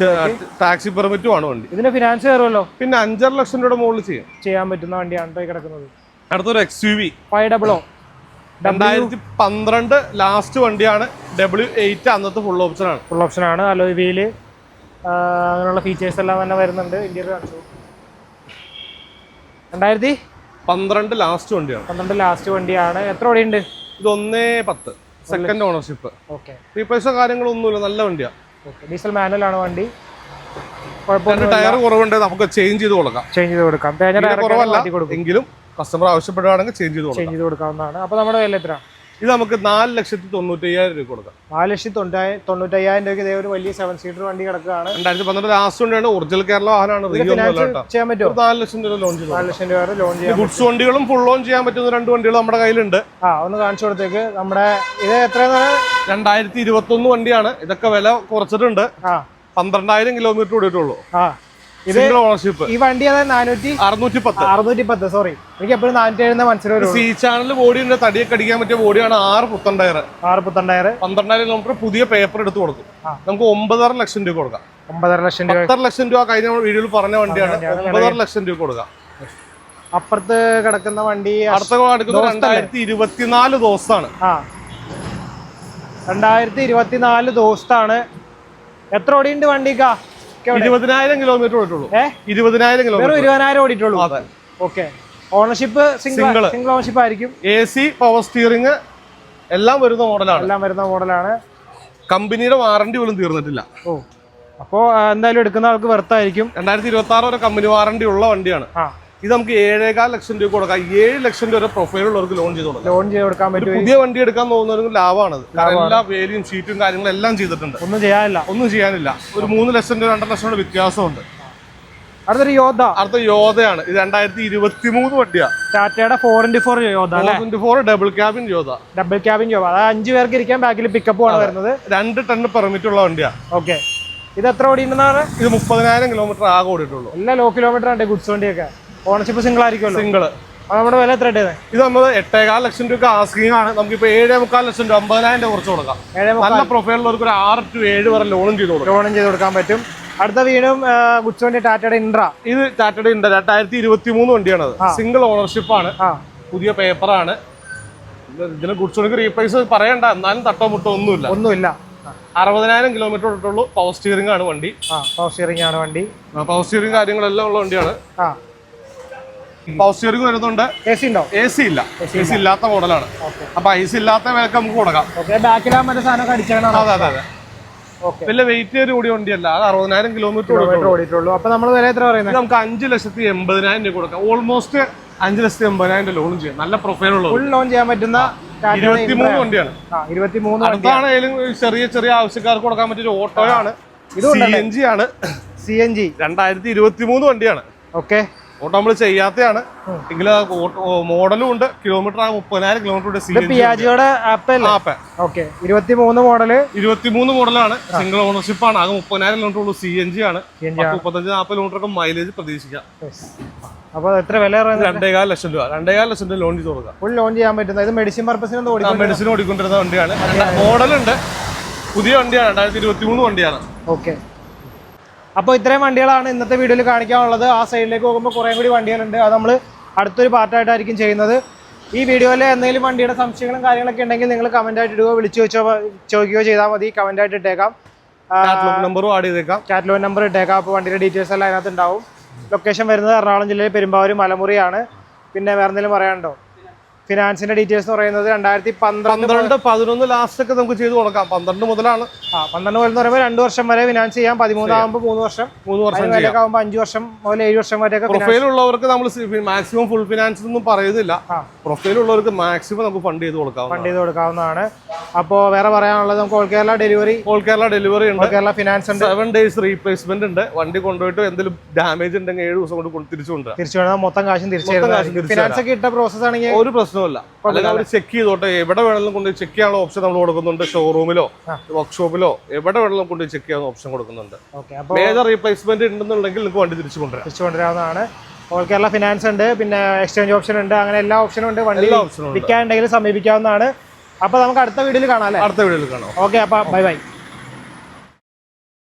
ടാക്സി പെർമിറ്റും ആണ് വണ്ടി. ഇതിന് ഫിനാൻസ് കയറുമല്ലോ. പിന്നെ 5.5 ലക്ഷം രൂപയുടെ മുകളിൽ ചെയ്യാൻ പറ്റുന്ന വണ്ടിയാണ് കിടക്കുന്നത്. അടുത്തൊരു XUV 500 2012 ലാസ്റ്റ് വണ്ടിയാണ്. W8 അന്നത്തെ ഫുൾ ഓപ്ഷൻ ആണ്. അലോയ് വീല് അങ്ങനെയുള്ള ഫീച്ചേഴ്സ് എല്ലാം തന്നെ വരുന്നുണ്ട്. ഇന്റീരിയർ കാണിച്ചു. 2012 ലാസ്റ്റ് വണ്ടിയാണ്. എത്ര ഓടിയുണ്ട്? ഇത് 1.10 സെക്കൻഡ് ഓണർഷിപ്പ്. റീപ്ലേസോ കാര്യങ്ങളൊന്നുമില്ല, നല്ല വണ്ടിയാണ്. ഡീസൽ മാനുവൽ ആണ് വണ്ടി. ടയർ കുറവുണ്ട്, നമുക്ക് ചേഞ്ച് ചെയ്ത് കൊടുക്കാം. കുറവല്ല എങ്കിലും കസ്റ്റമർ ആവശ്യപ്പെടുകയാണെങ്കിൽ ചേഞ്ച് ചെയ്ത് കൊടുക്കാവുന്നതാണ്. അപ്പൊ നമ്മുടെ വില എത്ര? ഇത് നമുക്ക് 4,90,000 രൂപ കൊടുക്കാം. 4,90,000 രൂപയ്ക്ക് ഒരു വലിയ 7 സീറ്റർ വണ്ടി കിടക്കുകയാണ്. 2012 ലാസ്റ്റ് വണ്ടിയാണ്. ഒറിജിനൽ കേരള വാഹനമാണ്. ചെയ്യാൻ പറ്റുമോ? 4 ലക്ഷം രൂപ ലോൺ ചെയ്തു. 4 ലക്ഷം രൂപ ലോൺ ചെയ്യാം. ഗുഡ്സ് വണ്ടികളും ഫുൾ ലോൺ ചെയ്യാൻ പറ്റുന്ന 2 വണ്ടികൾ നമ്മുടെ കയ്യിലുണ്ട്. ഒന്ന് കാണിച്ചു കൊടുത്തേക്ക്. നമ്മുടെ ഇത് എത്രയാണ്? 2021 വണ്ടിയാണ്. ഇതൊക്കെ വില കുറച്ചിട്ടുണ്ട്. 12,000 കിലോമീറ്റർ ഓടിയിട്ടുള്ളൂ. Single ownership. ഈ വണ്ടി 610. സോറി, എനിക്ക് എപ്പോഴും 407 മനസ്സിലാവും. സി ചാനൽ ബോഡിയുടെ തടിയൊക്കെ അടിക്കാൻ പറ്റിയ ബോഡിയാണ്. 6 പുത്തൻ ടയർ. 12,000 കിലോമീറ്റർ പുതിയ പേപ്പർ എടുത്ത് കൊടുക്കും. നമുക്ക് 9.5 ലക്ഷം രൂപ കൊടുക്കാം. 10 ലക്ഷം രൂപ കഴിഞ്ഞ വീഡിയോയിൽ പറഞ്ഞ വണ്ടിയാണ്. 9.5 ലക്ഷം രൂപ കൊടുക്കാം. അപ്പുറത്ത് കിടക്കുന്ന വണ്ടി അടുത്ത കിടക്കുന്നത് 2024 ദോസ്താണ്. 2024 ദോസ്താണ്. എത്ര ഓടിയുണ്ട് വണ്ടിക്കാ? 20,000 കിലോമീറ്റർ ഓടിയിട്ടുള്ളൂ. 20,000 വെറും കിലോമീറ്റർ 20,000 ഓടിയിട്ടുള്ളൂ. അതെ. ഓക്കെ. ഓണർഷിപ്പ് സിംഗിൾ ഓണർഷിപ്പ് ആയിരിക്കും. AC പവർ സ്റ്റിയറിംഗ് എല്ലാം വരുന്ന മോഡലാണ്. കമ്പനിയുടെ വാറണ്ടി പോലും തീർന്നിട്ടില്ല. ഓ, അപ്പോൾ എന്തായാലും എടുക്കുന്ന ആൾക്ക് വെർത്തായിരിക്കും. 2026 വരെ കമ്പനി വാറണ്ടി ഉള്ള വണ്ടിയാണ്. ഇത് നമുക്ക് 7.25 ലക്ഷം രൂപ കൊടുക്കാം. 7 ലക്ഷം രൂപ പ്രൊഫൈൽ ഉള്ളവർക്ക് ലോൺ ചെയ്ത് കൊടുക്കാൻ പറ്റും. പുതിയ വണ്ടി എടുക്കാൻ പോകുന്നവർക്ക് ലാഭമാണ്. എല്ലാ വേലിയും ഷീറ്റും കാര്യങ്ങളും എല്ലാം ചെയ്തിട്ടുണ്ട്. ഒന്നും ചെയ്യാനില്ല. ഒരു 3 ലക്ഷം രൂപ 2 ലക്ഷം രൂപ വ്യത്യാസമുണ്ട്. അടുത്ത യോധയാണ്. ഇത് 2023 വണ്ടിയാണ്. ടാറ്റയുടെ 4x4 Yodha. 4x4 double cabin Yodha. അതായത് 5 പേർക്ക് ഇരിക്കാൻ ബാക്കിൽ പിക്കപ്പ് ആണ് വരുന്നത്. 2 ടൺ പെർമിറ്റ് ഉള്ള വണ്ടിയാണ്. ഓക്കെ. ഇത് എത്ര ഓടിയിട്ടുണ്ടെന്നാണ്? ഇത് 30,000 കിലോമീറ്റർ ആകെ ഓടിയിട്ടുള്ളൂ. എല്ലാ ലോ കിലോമീറ്റർ ഉണ്ട് ഗുഡ്സ് വണ്ടിയൊക്കെ. ഓണർഷിപ്പ് സിംഗിൾ ആയിരിക്കുമല്ലോ. സിംഗിൾ. നമ്മുടെ വില എത്ര ഇട്ടത്? ഇത് നമ്മൾ 8.25 ലക്ഷം രൂപ ആസ്കിംഗ് ആണ്. നമുക്കിപ്പോ 7.25 ലക്ഷം രൂപ 50,000 രൂപ കുറച്ച് കൊടുക്കാം. നല്ല പ്രൊഫൈലുള്ളവർക്ക് ഒരു 6 to 7 വരെ ലോണും ചെയ്ത് കൊടുക്കാൻ പറ്റും. അടുത്ത വീണ്ടും ഗുഡ്സ് വണ്ടി ടാറ്റയുടെ ഇൻട്ര. ഇത് ടാറ്റയുടെ ഇൻട്ര 2023 വണ്ടിയാണ്. സിംഗിൾ ഓണർഷിപ്പ് ആണ്. പുതിയ പേപ്പറാണ്. ഇതിന് ഗുഡ്സ് വണ്ടിക്ക് റീപ്രൈസ് പറയണ്ട. എന്നാലും തട്ടോ മുട്ടോ ഒന്നുമില്ല. 60,000 കിലോമീറ്റർ ഓടിട്ടുള്ളൂ. പവർ സ്റ്റിയറിംഗ് ആണ് വണ്ടി. പവർ സ്റ്റിയറിംഗ് കാര്യങ്ങളെല്ലാം ഉള്ള വണ്ടിയാണ്. പവർ സ്റ്റിയറിംഗ് വരുന്നുണ്ട്. AC ഇല്ല. AC ഇല്ലാത്ത മോഡലാണ്. അപ്പൊ AC ഇല്ലാത്ത വിലക്ക് നമുക്ക് കൊടുക്കാം. അതെ. വലിയ വെയിറ്റ് കൂടിയ വണ്ടിയല്ല. അത് 60,000 കിലോമീറ്റർ ഓടിയിട്ടുള്ളൂ. അപ്പൊ നമ്മൾ വില എത്ര പറയുന്നത്? നമുക്ക് 5,80,000 രൂപ കൊടുക്കാം. ഓൾമോസ്റ്റ് 5,80,000 ലോണും ചെയ്യാം. നല്ല പ്രൊഫൈൽ ഉള്ളത്. ഫുൾ ലോൺ ചെയ്യാൻ പറ്റുന്ന 23 വണ്ടിയാണ്. 23 അടുത്താണെങ്കിലും ചെറിയ ആവശ്യക്കാർക്ക് കൊടുക്കാൻ പറ്റിയ ഓട്ടോയാണ്. CNG ആണ്. 2023 വണ്ടിയാണ്. ഓക്കെ. ഓട്ടോ നമ്മൾ ചെയ്യാത്തതാണ്. എങ്കിലും മോഡലും ഉണ്ട്. കിലോമീറ്റർ 30,000 കിലോമീറ്റർ ഉണ്ട്. 23 മോഡലാണ്. സിംഗിൾ ഓണർഷിപ്പ് ആണ്. ആകെ 30,000 കിലോമീറ്റർ ഉള്ളൂ. CNG ആണ്. 35-40 കിലോമീറ്റർ ഒക്കെ മൈലേജ് പ്രതീക്ഷിക്കാം. അപ്പോൾ എത്ര വില? 2.25 ലക്ഷം രൂപ. 2.25 ലക്ഷം രൂപ ലോൺ ചെയ്ത് കൊടുക്കാം. ഫുൾ ലോൺ ചെയ്യാൻ പറ്റുന്ന. ഇത് മെഡിസിൻ പർപ്പസിന് മെഡിസിൻ ഓടിക്കൊണ്ടിരുന്ന വണ്ടിയാണ്. മോഡലുണ്ട്. പുതിയ വണ്ടിയാണ്. 2023 വണ്ടിയാണ്. ഓക്കെ. അപ്പോൾ ഇത്രയും വണ്ടികളാണ് ഇന്നത്തെ വീഡിയോയിൽ കാണിക്കാനുള്ളത്. ആ സൈഡിലേക്ക് പോകുമ്പോൾ കുറേ കൂടി വണ്ടികളുണ്ട്. അത് നമ്മൾ അടുത്തൊരു പാർട്ടായിട്ടായിരിക്കും ചെയ്യുന്നത്. ഈ വീഡിയോയിൽ എന്തെങ്കിലും വണ്ടിയുടെ സംശയങ്ങളും കാര്യങ്ങളൊക്കെ ഉണ്ടെങ്കിൽ നിങ്ങൾ കമൻ്റ് ആയിട്ട് ഇടുകയോ വിളിച്ചു ചോദിക്കുകയോ ചെയ്താൽ മതി. കമൻ്റ് ആയിട്ട് ഇട്ടേക്കാം. കാറ്റലോഗ് നമ്പറും ആഡ് ചെയ്തേക്കാം. കാറ്റലോഗ് നമ്പർ ഇട്ടേക്കാം. അപ്പോൾ വണ്ടിയുടെ ഡീറ്റെയിൽസ് എല്ലാം അതിനകത്ത് ഉണ്ടാവും. ലൊക്കേഷൻ വരുന്നത് എറണാകുളം ജില്ലയിൽ പെരുമ്പാവൂർ മലമുറിയാണ്. പിന്നെ വേറെ എന്തെങ്കിലും പറയാനുണ്ടോ? ഫിനാൻസിന്റെ ഡീറ്റെയിൽസ് എന്ന് പറയുന്നത് 2012-11 ലാസ്റ്റ് ഒക്കെ നമുക്ക് ചെയ്ത് കൊടുക്കാം. 12 മുതലാണ്. 12 മുതൽ എന്ന് പറയുമ്പോൾ 2 വർഷം വരെ ഫിനാൻസ് ചെയ്യാം. 13 ആകുമ്പോൾ 3 വർഷം ആകുമ്പോൾ 5 വർഷം മുതൽ 7 വർഷം വരെയൊക്കെ. പ്രൊഫൈൽ ഉള്ളവർക്ക് നമ്മൾ മാക്സിമം ഫുൾ ഫിനാൻസ് ഒന്നും പറയുന്നില്ല. പ്രൊഫൈൽ ഉള്ളവർക്ക് മാക്സിമം നമുക്ക് ഫണ്ട് ചെയ്ത് കൊടുക്കാവുന്നതാണ്. അപ്പോൾ വേറെ പറയാനുള്ളത് നമുക്ക് ഓൾ കേരള ഡെലിവറി ഉണ്ട്. കേരള ഫിനാൻസ് ഉണ്ട്. 7 days റീപ്ലേസ്മെന്റ് ഉണ്ട്. വണ്ടി കൊണ്ടുപോയിട്ട് എന്തെങ്കിലും ഡാമേജ് ഉണ്ടെങ്കിൽ 7 ദിവസം കൊണ്ട് തിരിച്ചു മൊത്തം കാശും തിരിച്ചു. ഫിനാൻസ് ഒക്കെ ഇട്ട പ്രോസസ് ആണെങ്കിൽ ഒരു പ്രശ്നമില്ല. അവർ ചെക്ക് ചെയ്തോട്ടെ. എവിടെ വേണമെങ്കിലും കൊണ്ട് ചെക്ക് ചെയ്യാനുള്ള ഓപ്ഷൻ നമ്മൾ കൊടുക്കുന്നുണ്ട്. ഷോറൂമിലോ വർക്ക്ഷോപ്പിലോ എവിടെ വേണമെങ്കിലും കൊണ്ട് ചെക്ക് ചെയ്യാൻ ഓപ്ഷൻ കൊടുക്കുന്നുണ്ട്. മേജർ റീപ്ലേസ്മെന്റ് ഉണ്ടെന്നുണ്ടെങ്കിൽ നിങ്ങൾക്ക് വണ്ടി തിരിച്ചു കൊണ്ടുവരാവുന്നതാണ്. ഓൾ കേരള ഫിനാൻസ് ഉണ്ട്. പിന്നെ എക്സ്ചേഞ്ച് ഓപ്ഷൻ ഉണ്ട്. അങ്ങനെ എല്ലാ ഓപ്ഷനും ഉണ്ട്. വണ്ടി വിൽക്കാനുണ്ടെങ്കിൽ സമീപിക്കാവുന്നതാണ്. അപ്പൊ നമുക്ക് അടുത്ത വീഡിയോയിൽ കാണാം. ഓക്കെ. അപ്പൊ ബൈ.